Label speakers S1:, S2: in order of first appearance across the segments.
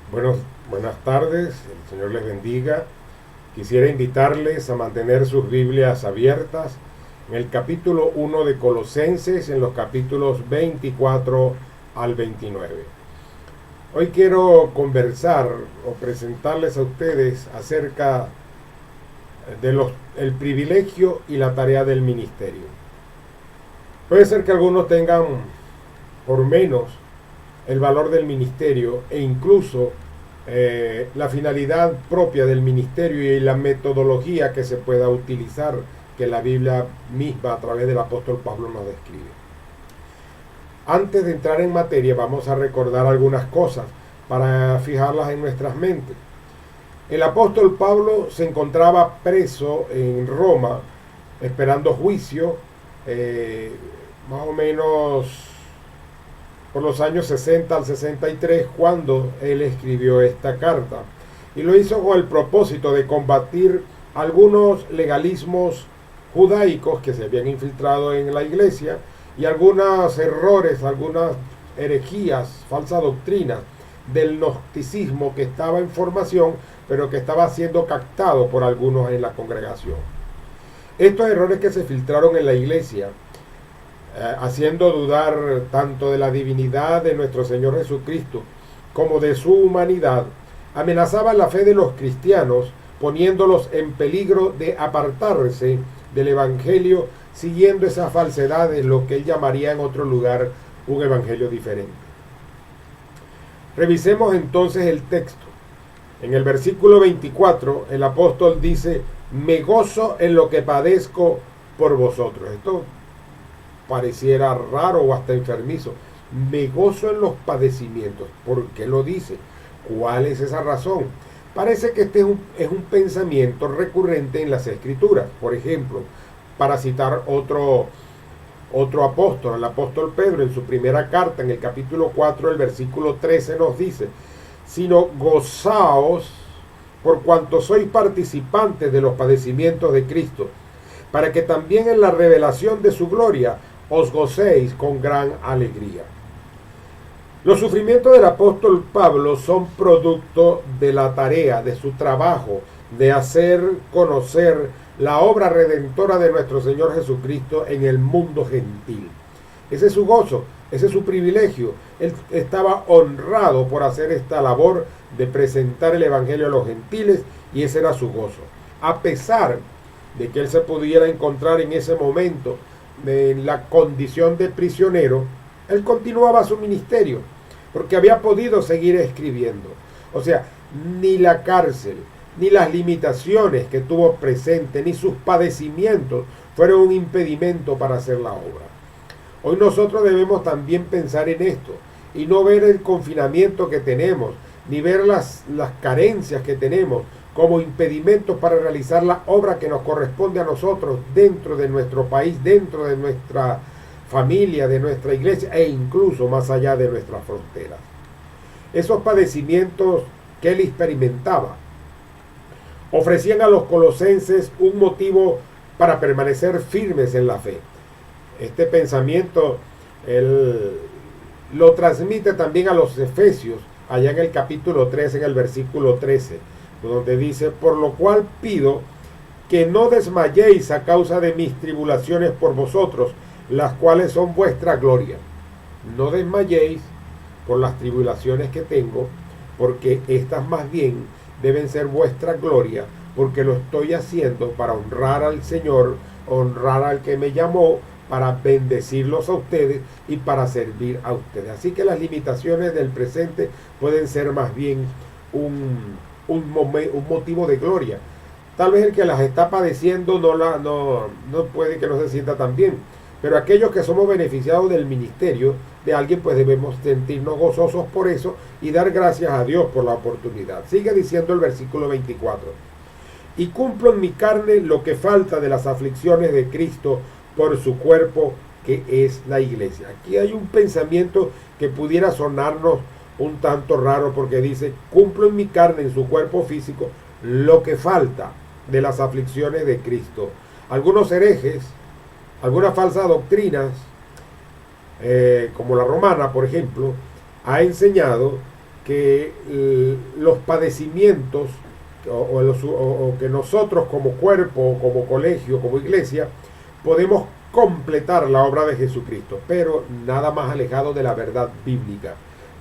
S1: Buenas tardes, el Señor les bendiga. Quisiera invitarles a mantener sus Biblias abiertas en el capítulo 1 de Colosenses, en los capítulos 24 al 29. Hoy quiero conversar o presentarles a ustedes acerca de el privilegio y la tarea del ministerio. Puede ser que algunos tengan por menos el valor del ministerio e incluso la finalidad propia del ministerio y la metodología que se pueda utilizar, que la Biblia misma a través del apóstol Pablo nos describe. Antes de entrar en materia, vamos a recordar algunas cosas para fijarlas en nuestras mentes. El apóstol Pablo se encontraba preso en Roma, esperando juicio, más o menos por los años 60 al 63, cuando él escribió esta carta. Y lo hizo con el propósito de combatir algunos legalismos judaicos que se habían infiltrado en la iglesia y algunos errores, algunas herejías, falsas doctrinas del gnosticismo que estaba en formación, pero que estaba siendo captado por algunos en la congregación. Estos errores que se filtraron en la iglesia, haciendo dudar tanto de la divinidad de nuestro Señor Jesucristo como de su humanidad, amenazaban la fe de los cristianos, poniéndolos en peligro de apartarse del evangelio, siguiendo esas falsedades, lo que él llamaría en otro lugar un evangelio diferente. Revisemos entonces el texto. En el versículo 24, el apóstol dice: me gozo en lo que padezco por vosotros. Esto pareciera raro o hasta enfermizo. Me gozo en los padecimientos. ¿Por qué lo dice? ¿Cuál es esa razón? Parece que este es un pensamiento recurrente en las Escrituras. Por ejemplo, para citar otro apóstol, el apóstol Pedro, en su primera carta, en el capítulo 4, el versículo 13, nos dice: sino gozaos por cuanto sois participantes de los padecimientos de Cristo, para que también en la revelación de su gloria os gocéis con gran alegría. Los sufrimientos del apóstol Pablo son producto de la tarea, de su trabajo, de hacer conocer la obra redentora de nuestro Señor Jesucristo en el mundo gentil. Ese es su gozo, ese es su privilegio. Él estaba honrado por hacer esta labor de presentar el evangelio a los gentiles, y ese era su gozo. A pesar de que él se pudiera encontrar en ese momento en la condición de prisionero, él continuaba su ministerio, porque había podido seguir escribiendo. O sea, ni la cárcel, ni las limitaciones que tuvo presente, ni sus padecimientos fueron un impedimento para hacer la obra. Hoy nosotros debemos también pensar en esto y no ver el confinamiento que tenemos, ni ver las carencias que tenemos como impedimentos para realizar la obra que nos corresponde a nosotros dentro de nuestro país, dentro de nuestra familia, de nuestra iglesia e incluso más allá de nuestras fronteras. Esos padecimientos que él experimentaba ofrecían a los colosenses un motivo para permanecer firmes en la fe. Este pensamiento él lo transmite también a los efesios, allá en el capítulo 3, en el versículo 13, donde dice: por lo cual pido que no desmayéis a causa de mis tribulaciones por vosotros, las cuales son vuestra gloria. No desmayéis por las tribulaciones que tengo, porque estas más bien deben ser vuestra gloria, porque lo estoy haciendo para honrar al Señor, honrar al que me llamó, para bendecirlos a ustedes y para servir a ustedes. Así que las limitaciones del presente pueden ser más bien un motivo de gloria. Tal vez el que las está padeciendo no puede que no se sienta tan bien, pero aquellos que somos beneficiados del ministerio de alguien, pues debemos sentirnos gozosos por eso y dar gracias a Dios por la oportunidad. Sigue diciendo el versículo 24: y cumplo en mi carne lo que falta de las aflicciones de Cristo por su cuerpo, que es la iglesia. Aquí hay un pensamiento que pudiera sonarnos un tanto raro, porque dice: cumplo en mi carne, en su cuerpo físico, lo que falta de las aflicciones de Cristo. Algunos herejes, algunas falsas doctrinas, como la romana, por ejemplo, ha enseñado que los padecimientos o que nosotros como cuerpo, como colegio, como iglesia, podemos completar la obra de Jesucristo, pero nada más alejado de la verdad bíblica,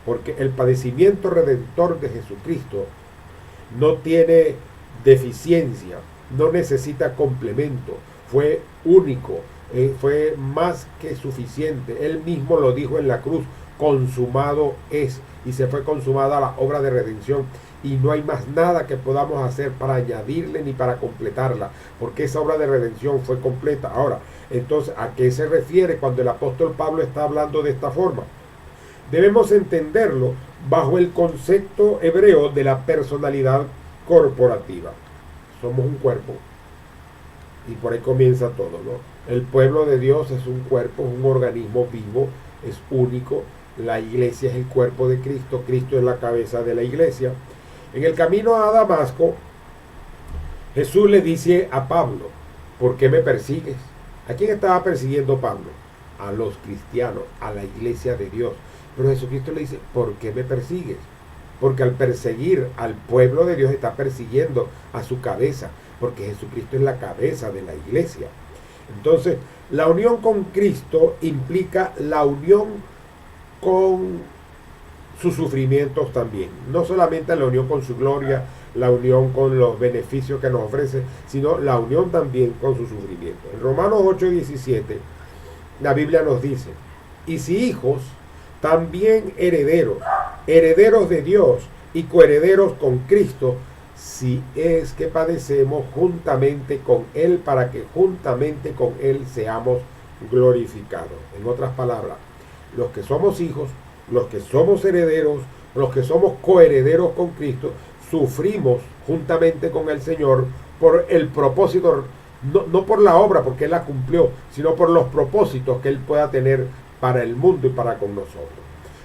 S1: porque el padecimiento redentor de Jesucristo no tiene deficiencia, no necesita complemento, fue único, fue más que suficiente. Él mismo lo dijo en la cruz: consumado es, y se fue consumada la obra de redención, y no hay más nada que podamos hacer para añadirle ni para completarla, porque esa obra de redención fue completa. Ahora, entonces, ¿a qué se refiere cuando el apóstol Pablo está hablando de esta forma? Debemos entenderlo bajo el concepto hebreo de la personalidad corporativa. Somos un cuerpo, y por ahí comienza todo, ¿no? El pueblo de Dios es un cuerpo, es un organismo vivo, es único. La iglesia es el cuerpo de Cristo, Cristo es la cabeza de la iglesia. En el camino a Damasco, Jesús le dice a Pablo: ¿por qué me persigues? ¿A quién estaba persiguiendo Pablo? A los cristianos, a la iglesia de Dios. Pero Jesucristo le dice: ¿por qué me persigues? Porque al perseguir al pueblo de Dios está persiguiendo a su cabeza, porque Jesucristo es la cabeza de la iglesia. Entonces, la unión con Cristo implica la unión con sus sufrimientos también. No solamente la unión con su gloria, la unión con los beneficios que nos ofrece, sino la unión también con su sufrimiento. En Romanos 8:17, la Biblia nos dice: y si hijos, también herederos, herederos de Dios y coherederos con Cristo, si es que padecemos juntamente con Él, para que juntamente con Él seamos glorificados. En otras palabras, los que somos hijos, los que somos herederos, los que somos coherederos con Cristo, sufrimos juntamente con el Señor por el propósito, no por la obra, porque Él la cumplió, sino por los propósitos que Él pueda tener para el mundo y para con nosotros.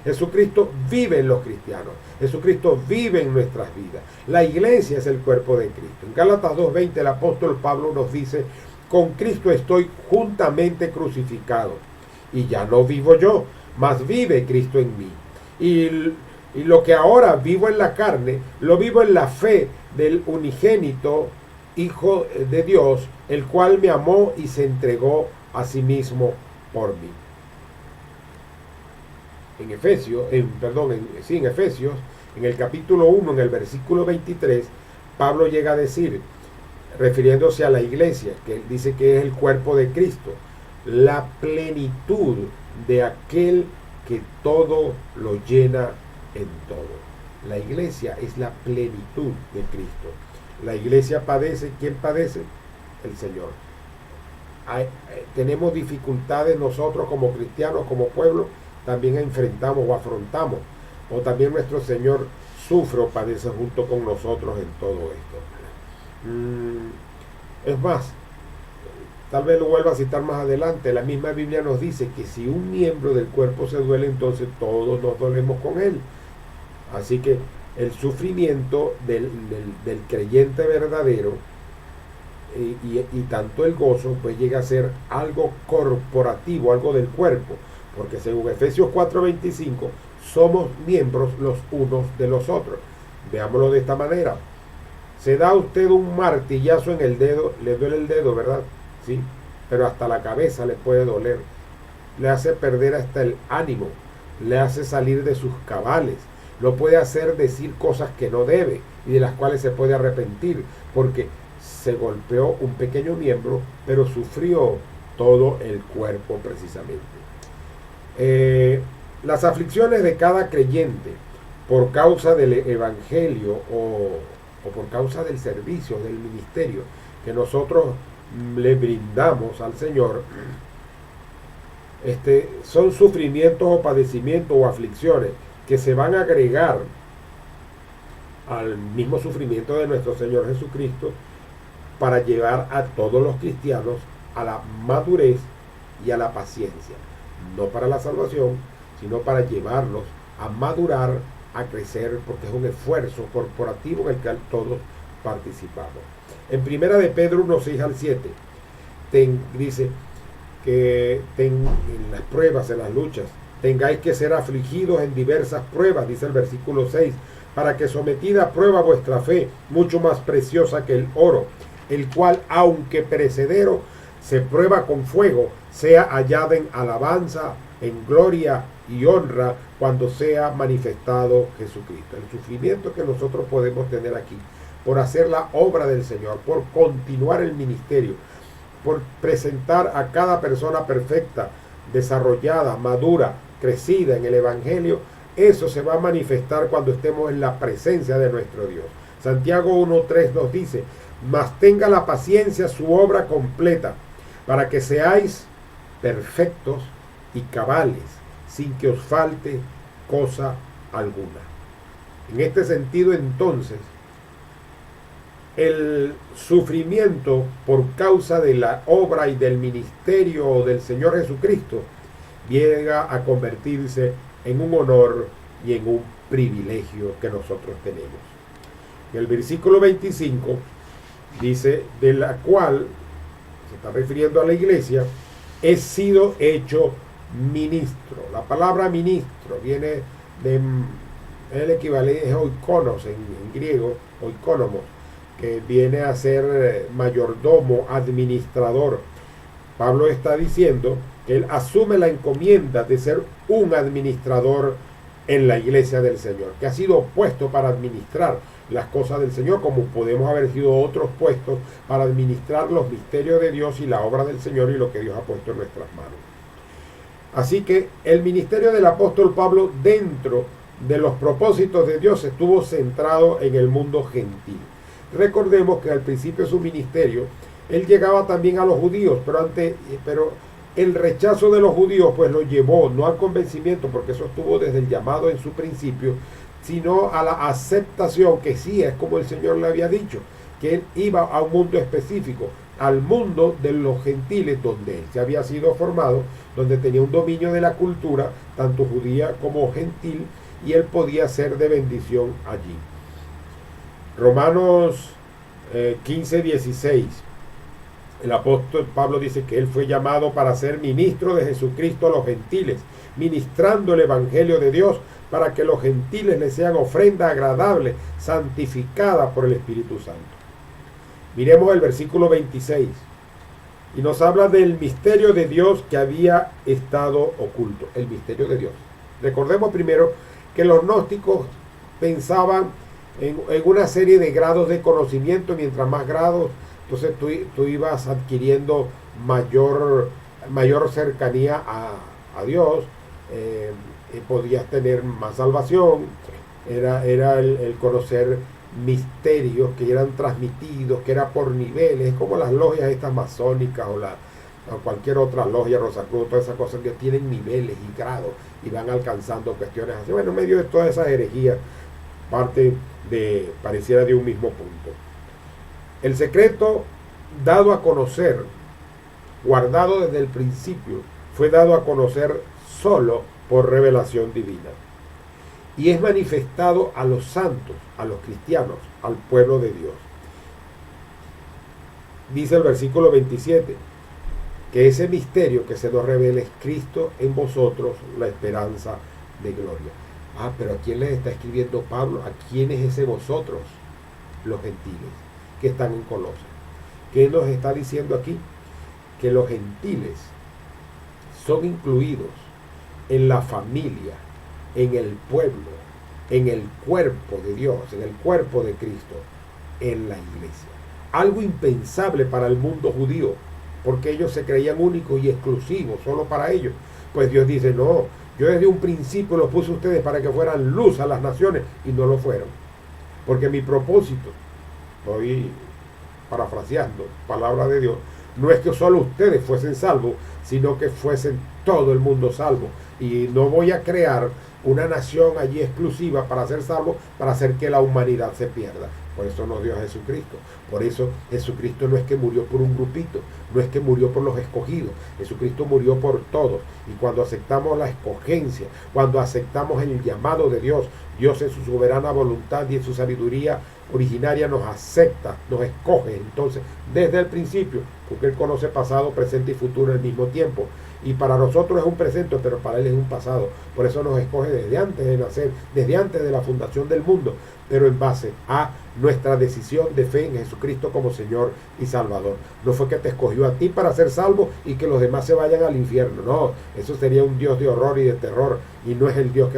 S1: Jesucristo vive en los cristianos, Jesucristo vive en nuestras vidas. La iglesia es el cuerpo de Cristo. En Gálatas 2:20 el apóstol Pablo nos dice: con Cristo estoy juntamente crucificado, y ya no vivo yo, mas vive Cristo en mí. Y lo que ahora vivo en la carne, lo vivo en la fe del unigénito Hijo de Dios, el cual me amó y se entregó a sí mismo por mí. En Efesios, en el capítulo 1, en el versículo 23, Pablo llega a decir, refiriéndose a la iglesia, que él dice que es el cuerpo de Cristo, la plenitud de aquel que todo lo llena en todo. La iglesia es la plenitud de Cristo. La iglesia padece. ¿Quién padece? El Señor. Tenemos dificultades nosotros como cristianos, como pueblo, también enfrentamos o afrontamos, o también nuestro Señor sufre o padece junto con nosotros en todo esto. Es más, tal vez lo vuelva a citar más adelante, la misma Biblia nos dice que si un miembro del cuerpo se duele, entonces todos nos dolemos con él. Así que el sufrimiento del creyente verdadero y tanto el gozo, pues llega a ser algo corporativo, algo del cuerpo, porque según Efesios 4:25 somos miembros los unos de los otros. Veámoslo de esta manera: se da usted un martillazo en el dedo, le duele el dedo, ¿verdad? Sí, pero hasta la cabeza le puede doler, le hace perder hasta el ánimo, le hace salir de sus cabales, lo puede hacer decir cosas que no debe y de las cuales se puede arrepentir, porque se golpeó un pequeño miembro, pero sufrió todo el cuerpo precisamente. Las aflicciones de cada creyente por causa del evangelio o por causa del servicio, del ministerio que nosotros le brindamos al Señor, son sufrimientos o padecimientos o aflicciones que se van a agregar al mismo sufrimiento de nuestro Señor Jesucristo, para llevar a todos los cristianos a la madurez y a la paciencia, no para la salvación, sino para llevarlos a madurar, a crecer, porque es un esfuerzo corporativo en el que todos participamos. En Primera de Pedro 1:6-7 dice que en las pruebas, en las luchas, tengáis que ser afligidos en diversas pruebas, dice el versículo 6, para que sometida a prueba vuestra fe, mucho más preciosa que el oro, el cual, aunque perecedero, se prueba con fuego, sea hallada en alabanza, en gloria y honra, cuando sea manifestado Jesucristo. El sufrimiento que nosotros podemos tener aquí, por hacer la obra del Señor, por continuar el ministerio, por presentar a cada persona perfecta, desarrollada, madura, crecida en el Evangelio, eso se va a manifestar cuando estemos en la presencia de nuestro Dios. Santiago 1:3 nos dice: mas tenga la paciencia su obra completa, para que seáis perfectos y cabales, sin que os falte cosa alguna. En este sentido, entonces, el sufrimiento por causa de la obra y del ministerio del Señor Jesucristo llega a convertirse en un honor y en un privilegio que nosotros tenemos. En el versículo 25 dice: de la cual, se está refiriendo a la iglesia, he sido hecho ministro. La palabra ministro viene de, el equivalente es oikonos en griego, oikonomos, que viene a ser mayordomo, administrador. Pablo está diciendo que él asume la encomienda de ser un administrador en la iglesia del Señor, que ha sido puesto para administrar las cosas del Señor, como podemos haber sido otros puestos para administrar los misterios de Dios y la obra del Señor y lo que Dios ha puesto en nuestras manos. Así que el ministerio del apóstol Pablo, dentro de los propósitos de Dios, estuvo centrado en el mundo gentil. Recordemos que al principio de su ministerio él llegaba también a los judíos, pero el rechazo de los judíos pues lo llevó no al convencimiento, porque eso estuvo desde el llamado en su principio, sino a la aceptación, que sí es como el Señor le había dicho, que él iba a un mundo específico, al mundo de los gentiles, donde él se había sido formado, donde tenía un dominio de la cultura, tanto judía como gentil, y él podía ser de bendición allí. Romanos 15:16, el apóstol Pablo dice que él fue llamado para ser ministro de Jesucristo a los gentiles, ministrando el evangelio de Dios, para que los gentiles le sean ofrenda agradable, santificada por el Espíritu Santo. Miremos el versículo 26, y nos habla del misterio de Dios que había estado oculto, el misterio de Dios. Recordemos primero que los gnósticos pensaban en una serie de grados de conocimiento. Mientras más grados, entonces tú ibas adquiriendo mayor cercanía a Dios, podías tener más salvación. Era el conocer misterios que eran transmitidos, que era por niveles, como las logias estas masónicas o cualquier otra logia, Rosacruz, todas esas cosas que tienen niveles y grados y van alcanzando cuestiones así. Bueno, en medio de todas esas herejías, pareciera de un mismo punto. El secreto dado a conocer, guardado desde el principio, fue dado a conocer solo por revelación divina. Y es manifestado a los santos, a los cristianos, al pueblo de Dios. Dice el versículo 27, que ese misterio que se nos revela es Cristo en vosotros, la esperanza de gloria. Pero ¿a quién les está escribiendo Pablo? ¿A quién es ese vosotros? Los gentiles que están en Colosas. ¿Qué nos está diciendo aquí? Que los gentiles son incluidos en la familia, en el pueblo, en el cuerpo de Dios, en el cuerpo de Cristo, en la iglesia. Algo impensable para el mundo judío, porque ellos se creían únicos y exclusivos, solo para ellos. Pues Dios dice, no, yo desde un principio los puse a ustedes para que fueran luz a las naciones, y no lo fueron. Porque mi propósito, estoy parafraseando palabra de Dios, no es que solo ustedes fuesen salvos, sino que fuesen todo el mundo salvo. Y no voy a crear una nación allí exclusiva para ser salvo, para hacer que la humanidad se pierda. Por eso nos dio a Jesucristo. Por eso Jesucristo no es que murió por un grupito, no es que murió por los escogidos. Jesucristo murió por todos. Y cuando aceptamos la escogencia, cuando aceptamos el llamado de Dios, Dios en su soberana voluntad y en su sabiduría originaria nos acepta, nos escoge entonces desde el principio, porque Él conoce pasado, presente y futuro al mismo tiempo. Y para nosotros es un presente, pero para Él es un pasado. Por eso nos escoge desde antes de nacer, desde antes de la fundación del mundo, pero en base a nuestra decisión de fe en Jesucristo como Señor y Salvador. No fue que te escogió a ti para ser salvo y que los demás se vayan al infierno. No, eso sería un Dios de horror y de terror, y no es el Dios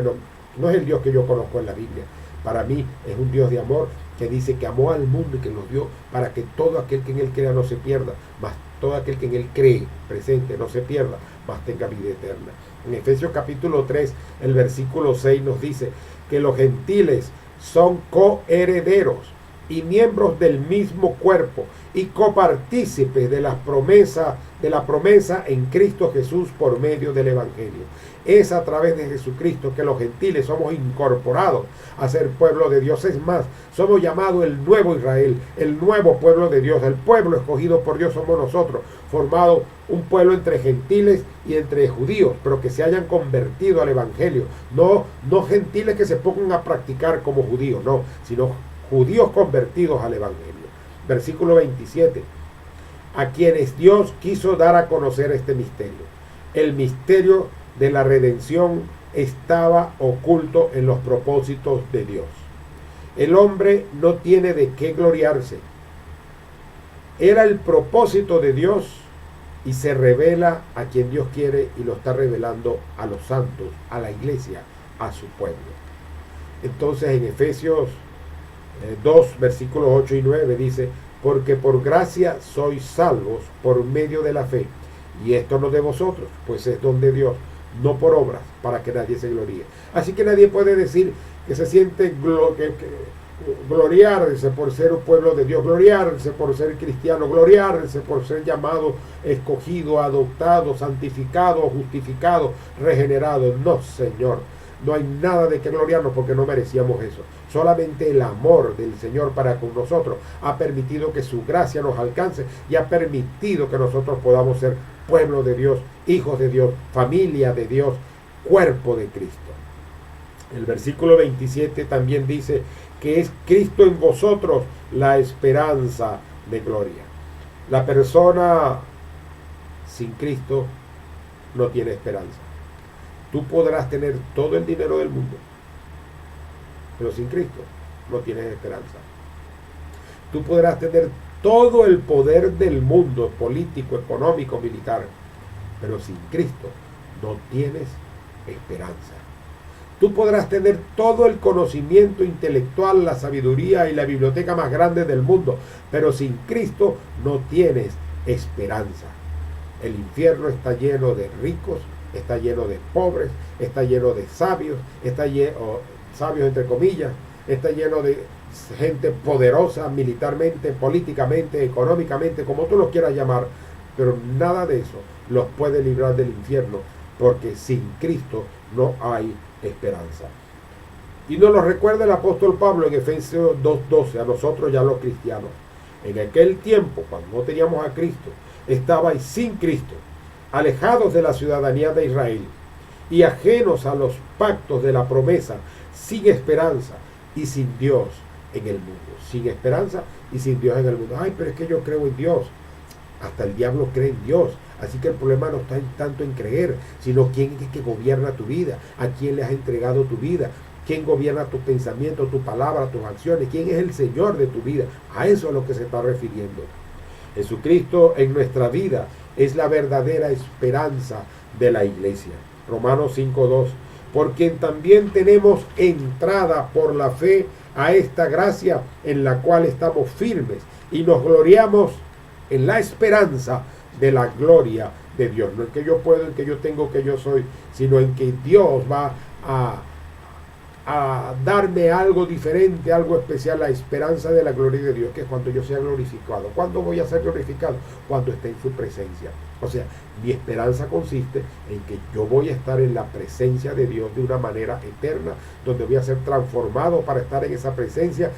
S1: no es el Dios que yo conozco en la Biblia. Para mí es un Dios de amor que dice que amó al mundo y que nos dio para que todo aquel que en Él crea no se pierda, mas todo aquel que en Él cree, presente, no se pierda, mas tenga vida eterna. En Efesios capítulo 3, el versículo 6 nos dice que los gentiles son coherederos y miembros del mismo cuerpo y copartícipes de la promesa en Cristo Jesús por medio del Evangelio. Es a través de Jesucristo que los gentiles somos incorporados a ser pueblo de Dios. Es más, somos llamados el nuevo Israel, el nuevo pueblo de Dios, el pueblo escogido por Dios somos nosotros, formado un pueblo entre gentiles y entre judíos, pero que se hayan convertido al Evangelio. No gentiles que se pongan a practicar como judíos, no, sino judíos convertidos al Evangelio. Versículo 27. A quienes Dios quiso dar a conocer este misterio. El misterio de la redención estaba oculto en los propósitos de Dios. El hombre no tiene de qué gloriarse. Era el propósito de Dios y se revela a quien Dios quiere y lo está revelando a los santos, a la iglesia, a su pueblo. Entonces en Efesios 2, versículos 8 y 9 dice: porque por gracia sois salvos por medio de la fe, y esto no de vosotros, pues es don de Dios, no por obras, para que nadie se gloríe. Así que nadie puede decir que se siente gloriarse por ser un pueblo de Dios, gloriarse por ser cristiano, gloriarse por ser llamado, escogido, adoptado, santificado, justificado, regenerado. No, Señor, no hay nada de que gloriarnos porque no merecíamos eso. Solamente el amor del Señor para con nosotros ha permitido que su gracia nos alcance y ha permitido que nosotros podamos ser pueblo de Dios, hijos de Dios, familia de Dios, cuerpo de Cristo. El versículo 27 también dice que es Cristo en vosotros la esperanza de gloria. La persona sin Cristo no tiene esperanza. Tú podrás tener todo el dinero del mundo, pero sin Cristo no tienes esperanza. Tú podrás tener todo el poder del mundo, político, económico, militar, pero sin Cristo no tienes esperanza. Tú podrás tener todo el conocimiento intelectual, la sabiduría y la biblioteca más grande del mundo, pero sin Cristo no tienes esperanza. El infierno está lleno de ricos, está lleno de pobres, está lleno de sabios, está lleno, sabios entre comillas, está lleno de gente poderosa militarmente, políticamente, económicamente, como tú los quieras llamar, pero nada de eso los puede librar del infierno, porque sin Cristo no hay esperanza. Y nos lo recuerda el apóstol Pablo en Efesios 2:12, a nosotros ya los cristianos. En aquel tiempo, cuando no teníamos a Cristo, estabais sin Cristo, alejados de la ciudadanía de Israel y ajenos a los pactos de la promesa, sin esperanza y sin Dios en el mundo. Sin esperanza y sin Dios en el mundo. Ay, pero es que yo creo en Dios. Hasta el diablo cree en Dios. Así que el problema no está tanto en creer, sino quién es que gobierna tu vida, a quién le has entregado tu vida, quién gobierna tus pensamientos, tu palabra, tus acciones, quién es el Señor de tu vida. A eso es a lo que se está refiriendo. Jesucristo en nuestra vida es la verdadera esperanza de la iglesia. Romanos 5:2. Por quien también tenemos entrada por la fe a esta gracia en la cual estamos firmes y nos gloriamos en la esperanza de la gloria de Dios. No en que yo puedo, en que yo tengo, que yo soy, sino en que Dios va a a darme algo diferente, algo especial, la esperanza de la gloria de Dios, que es cuando yo sea glorificado. ¿Cuándo voy a ser glorificado? Cuando esté en su presencia. O sea, mi esperanza consiste en que yo voy a estar en la presencia de Dios de una manera eterna, donde voy a ser transformado para estar en esa presencia,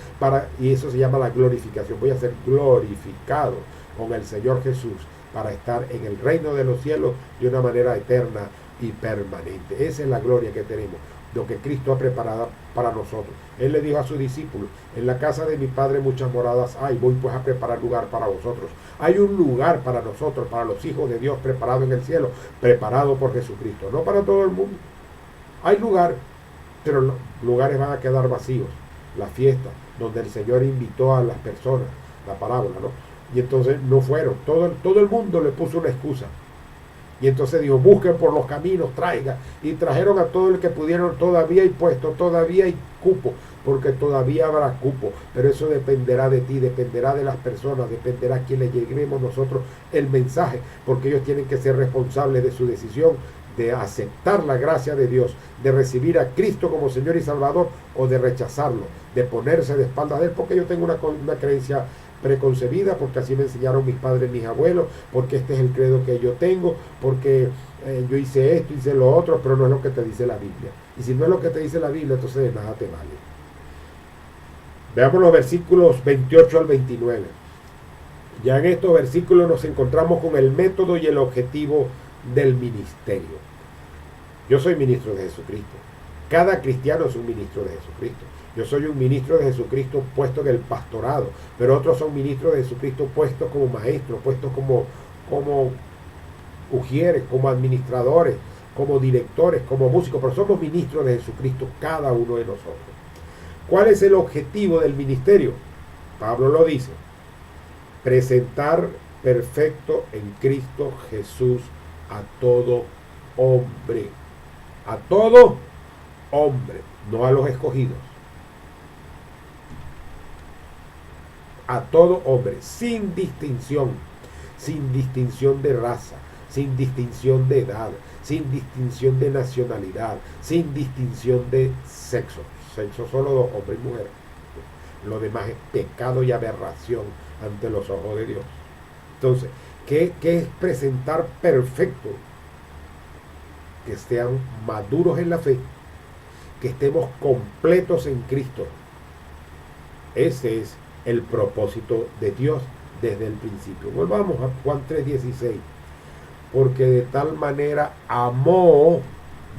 S1: y eso se llama la glorificación. Voy a ser glorificado con el Señor Jesús para estar en el reino de los cielos de una manera eterna y permanente. Esa es la gloria que tenemos, lo que Cristo ha preparado para nosotros. Él le dijo a sus discípulos: en la casa de mi Padre muchas moradas hay, voy pues a preparar lugar para vosotros. Hay un lugar para nosotros, para los hijos de Dios, preparado en el cielo, preparado por Jesucristo. No para todo el mundo. Hay lugar, pero los lugares van a quedar vacíos. La fiesta donde el Señor invitó a las personas, la parábola, ¿no? Y entonces no fueron. Todo el mundo le puso una excusa. Y entonces dijo: busquen por los caminos, traigan. Y trajeron a todo el que pudieron. Todavía hay puesto, todavía hay cupo, porque todavía habrá cupo. Pero eso dependerá de ti, dependerá de las personas, dependerá a quien le lleguemos nosotros el mensaje, porque ellos tienen que ser responsables de su decisión de aceptar la gracia de Dios, de recibir a Cristo como Señor y Salvador, o de rechazarlo, de ponerse de espaldas de Él, porque yo tengo una creencia preconcebida, porque así me enseñaron mis padres, mis abuelos, porque este es el credo que yo tengo, porque yo hice esto, hice lo otro, pero no es lo que te dice la Biblia. Y si no es lo que te dice la Biblia, entonces de nada te vale. Veamos los versículos 28 al 29. Ya en estos versículos nos encontramos con el método y el objetivo del ministerio. Yo soy ministro de Jesucristo. Cada cristiano es un ministro de Jesucristo. Yo soy un ministro de Jesucristo puesto en el pastorado, pero otros son ministros de Jesucristo puestos como maestros, puestos como ujieres, como administradores, como directores, como músicos, pero somos ministros de Jesucristo cada uno de nosotros. ¿Cuál es el objetivo del ministerio? Pablo lo dice: presentar perfecto en Cristo Jesús a todo hombre. A todo hombre, no a los escogidos. A todo hombre, sin distinción de raza, sin distinción de edad, sin distinción de nacionalidad, sin distinción de sexo. Sexo solo dos, hombre y mujer. Lo demás es pecado y aberración ante los ojos de Dios. Entonces, ¿qué es presentar perfecto? Que sean maduros en la fe, que estemos completos en Cristo. Ese es el propósito de Dios desde el principio. Volvamos a Juan 3:16. Porque de tal manera amó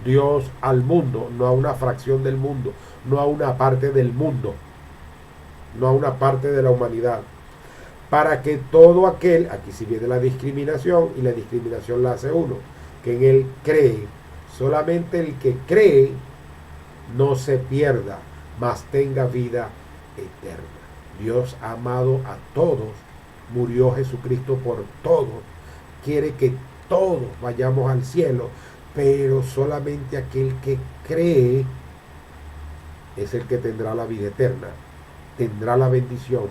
S1: Dios al mundo, no a una fracción del mundo, no a una parte del mundo, no a una parte de la humanidad, para que todo aquel, aquí sí viene la discriminación, y la discriminación la hace uno, que en él cree, solamente el que cree no se pierda, mas tenga vida eterna. Dios ha amado a todos, murió Jesucristo por todos, quiere que todos vayamos al cielo, pero solamente aquel que cree es el que tendrá la vida eterna, tendrá la bendición,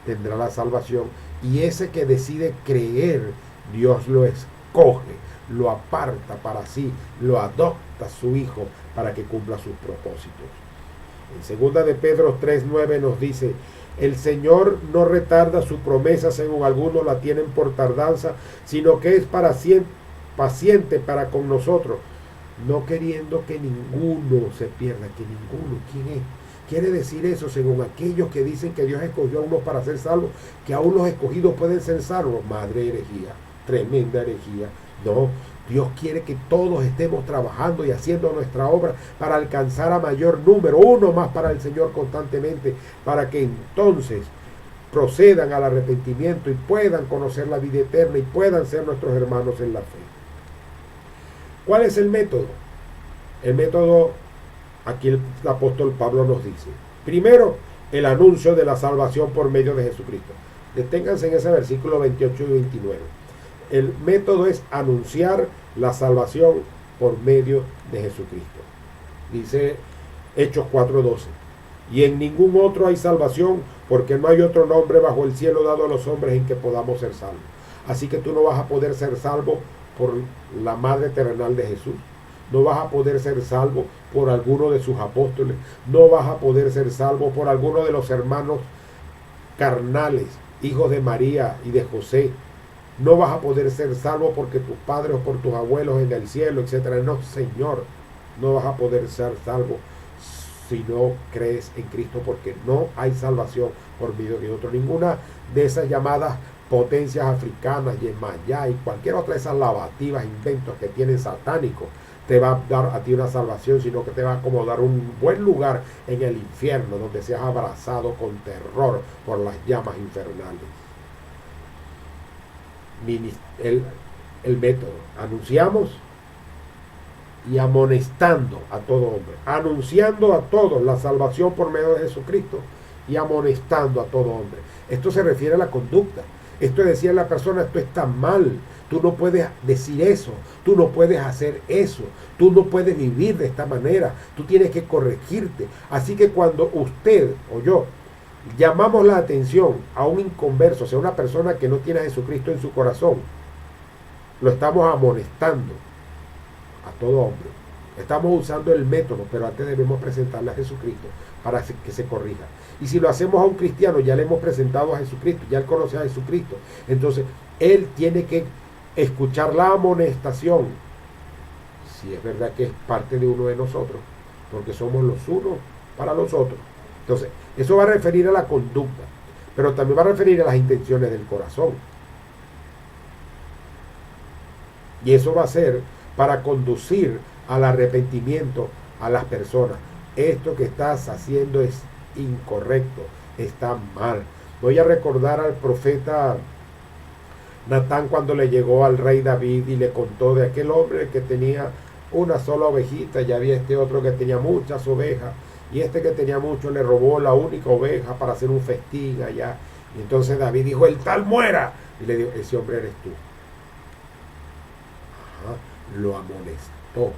S1: tendrá la salvación. Y ese que decide creer, Dios lo escoge, lo aparta para sí, lo adopta a su hijo para que cumpla sus propósitos. En 2 de Pedro 3:9 nos dice: el Señor no retarda su promesa, según algunos la tienen por tardanza, sino que es paciente para con nosotros, no queriendo que ninguno se pierda. Que ninguno, ¿quién es? Quiere decir eso, según aquellos que dicen que Dios escogió a unos para ser salvos, que aún los escogidos pueden ser salvos. Madre herejía, tremenda herejía. No, Dios quiere que todos estemos trabajando y haciendo nuestra obra para alcanzar a mayor número, uno más para el Señor constantemente, para que entonces procedan al arrepentimiento y puedan conocer la vida eterna y puedan ser nuestros hermanos en la fe. ¿Cuál es el método? El método, aquí el apóstol Pablo nos dice: primero, el anuncio de la salvación por medio de Jesucristo. Deténganse en ese versículo 28 y 29. El método es anunciar la salvación por medio de Jesucristo. Dice Hechos 4:12: y en ningún otro hay salvación, porque no hay otro nombre bajo el cielo dado a los hombres en que podamos ser salvos. Así que tú no vas a poder ser salvo por la madre terrenal de Jesús, No vas a poder ser salvo por alguno de sus apóstoles. No vas a poder ser salvo por alguno de los hermanos carnales, hijos de María y de José. No vas a poder ser salvo porque tus padres o por tus abuelos en el cielo, etcétera. No, Señor, no vas a poder ser salvo si no crees en Cristo, porque no hay salvación por medio de otro. Ninguna de esas llamadas potencias africanas, Yemayá y cualquier otra de esas lavativas inventos que tienen satánicos te va a dar a ti una salvación, sino que te va a acomodar un buen lugar en el infierno, donde seas abrazado con terror por las llamas infernales. El método: anunciamos y amonestando a todo hombre, anunciando a todos la salvación por medio de Jesucristo y amonestando a todo hombre. Esto se refiere a la conducta. Esto es decir a la persona: esto está mal, tú no puedes decir eso, tú no puedes hacer eso, tú no puedes vivir de esta manera, tú tienes que corregirte. Así que cuando usted o yo llamamos la atención a un inconverso, o sea, una persona que no tiene a Jesucristo en su corazón, lo estamos amonestando a todo hombre. Estamos usando el método, pero antes debemos presentarle a Jesucristo para que se corrija. Y si lo hacemos a un cristiano, ya le hemos presentado a Jesucristo, ya él conoce a Jesucristo. Entonces, él tiene que escuchar la amonestación, si es verdad que es parte de uno de nosotros, porque somos los unos para los otros. Entonces, eso va a referir a la conducta, pero también va a referir a las intenciones del corazón. Y eso va a ser para conducir al arrepentimiento a las personas. Esto que estás haciendo es incorrecto, está mal. Voy a recordar al profeta Natán cuando le llegó al rey David y le contó de aquel hombre que tenía una sola ovejita, y había este otro que tenía muchas ovejas, y este que tenía mucho le robó la única oveja para hacer un festín allá. Y entonces David dijo: el tal muera. Y le dijo: ese hombre eres tú. Ajá, lo amonestó.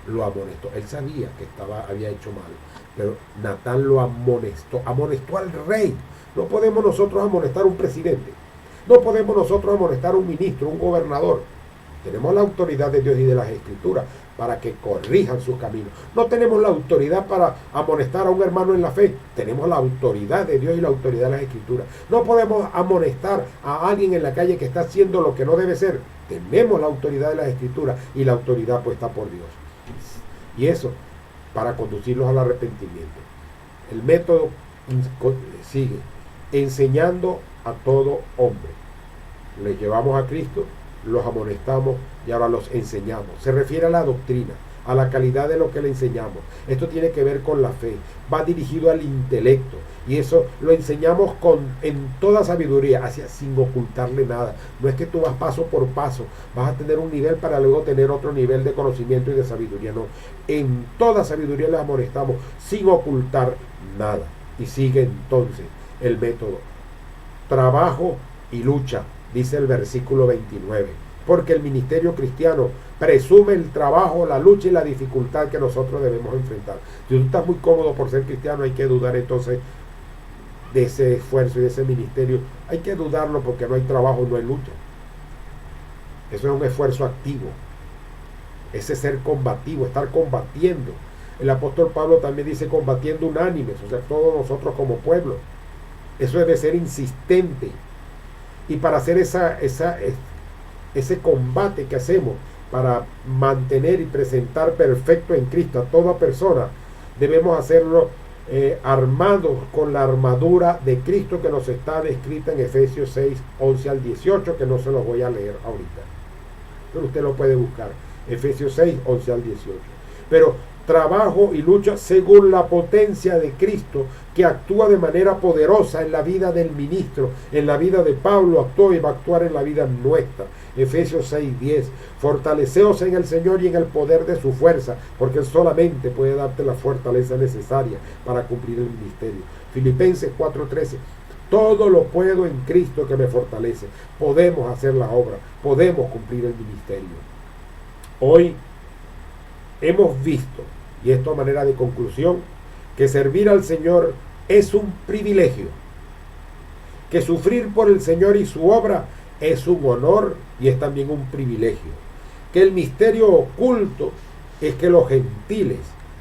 S1: Lo amonestó. Él sabía que había hecho mal, pero Natán lo amonestó al rey. No podemos nosotros amonestar a un presidente, no podemos nosotros amonestar a un ministro, un gobernador. Tenemos la autoridad de Dios y de las Escrituras para que corrijan sus caminos. No tenemos la autoridad para amonestar a un hermano en la fe. Tenemos la autoridad de Dios y la autoridad de las Escrituras. No podemos amonestar a alguien en la calle que está haciendo lo que no debe ser. Tenemos la autoridad de las Escrituras y la autoridad puesta por Dios. Y eso para conducirlos al arrepentimiento. El método sigue enseñando a todo hombre. Les llevamos a Cristo, los amonestamos y ahora los enseñamos. Se refiere a la doctrina, a la calidad de lo que le enseñamos. Esto tiene que ver con la fe, va dirigido al intelecto, y eso lo enseñamos en toda sabiduría, sin ocultarle nada. No es que tú vas paso por paso, vas a tener un nivel para luego tener otro nivel de conocimiento y de sabiduría. No, en toda sabiduría les amonestamos sin ocultar nada. Y sigue entonces el método: trabajo y lucha, dice el versículo 29, porque el ministerio cristiano presume el trabajo, la lucha y la dificultad que nosotros debemos enfrentar. Si tú estás muy cómodo por ser cristiano, hay que dudar entonces de ese esfuerzo y de ese ministerio. Hay que dudarlo, porque no hay trabajo, no hay lucha. Eso es un esfuerzo activo, ese ser combativo, estar combatiendo. El apóstol Pablo también dice combatiendo unánimes, o sea, todos nosotros como pueblo. Eso debe ser insistente. Y para hacer ese combate que hacemos, para mantener y presentar perfecto en Cristo a toda persona, debemos hacerlo armados con la armadura de Cristo, que nos está descrita en Efesios 6, 11 al 18, que no se los voy a leer ahorita, pero usted lo puede buscar, Efesios 6, 11 al 18. Pero trabajo y lucha según la potencia de Cristo, que actúa de manera poderosa en la vida del ministro, en la vida de Pablo actuó y va a actuar en la vida nuestra. Efesios 6, 10. Fortaleceos en el Señor y en el poder de su fuerza, porque Él solamente puede darte la fortaleza necesaria para cumplir el ministerio. Filipenses 4, 13. Todo lo puedo en Cristo que me fortalece. Podemos hacer la obra, podemos cumplir el ministerio. Hoy hemos visto, y esto a manera de conclusión, que servir al Señor es un privilegio, que sufrir por el Señor y su obra es un honor y es también un privilegio, que el misterio oculto es que los gentiles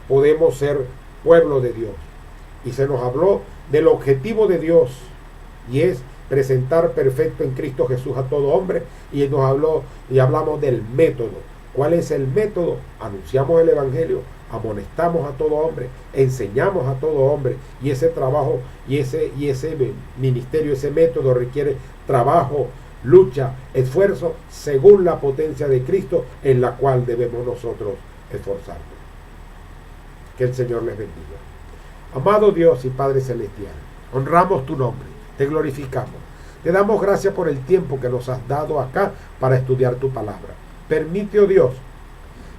S1: podemos ser pueblo de Dios. Y se nos habló del objetivo de Dios, y es presentar perfecto en Cristo Jesús a todo hombre, y nos habló y hablamos del método. ¿Cuál es el método? Anunciamos el evangelio, amonestamos a todo hombre, enseñamos a todo hombre, y ese trabajo y ese ministerio, ese método requiere trabajo, lucha, esfuerzo según la potencia de Cristo, en la cual debemos nosotros esforzarnos. Que el Señor les bendiga. Amado Dios y Padre Celestial, honramos tu nombre, te glorificamos, te damos gracias por el tiempo que nos has dado acá para estudiar tu palabra. Permite, oh Dios,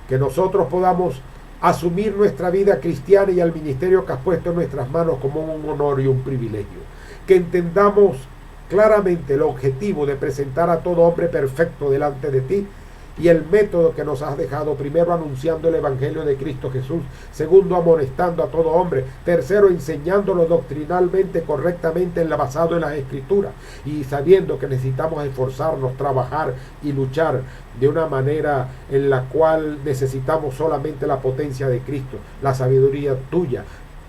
S1: que nosotros podamos asumir nuestra vida cristiana y el ministerio que has puesto en nuestras manos como un honor y un privilegio. Que entendamos claramente el objetivo de presentar a todo hombre perfecto delante de ti, y el método que nos has dejado: primero, anunciando el evangelio de Cristo Jesús; segundo, amonestando a todo hombre; tercero, enseñándolo doctrinalmente, correctamente, basado en las Escrituras, y sabiendo que necesitamos esforzarnos, trabajar y luchar de una manera en la cual necesitamos solamente la potencia de Cristo, la sabiduría tuya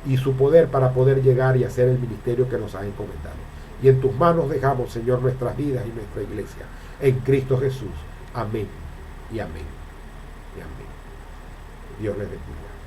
S1: y su poder para poder llegar y hacer el ministerio que nos has encomendado. Y en tus manos dejamos, Señor, nuestras vidas y nuestra iglesia, en Cristo Jesús. Amén y amén y amén. Dios les bendiga.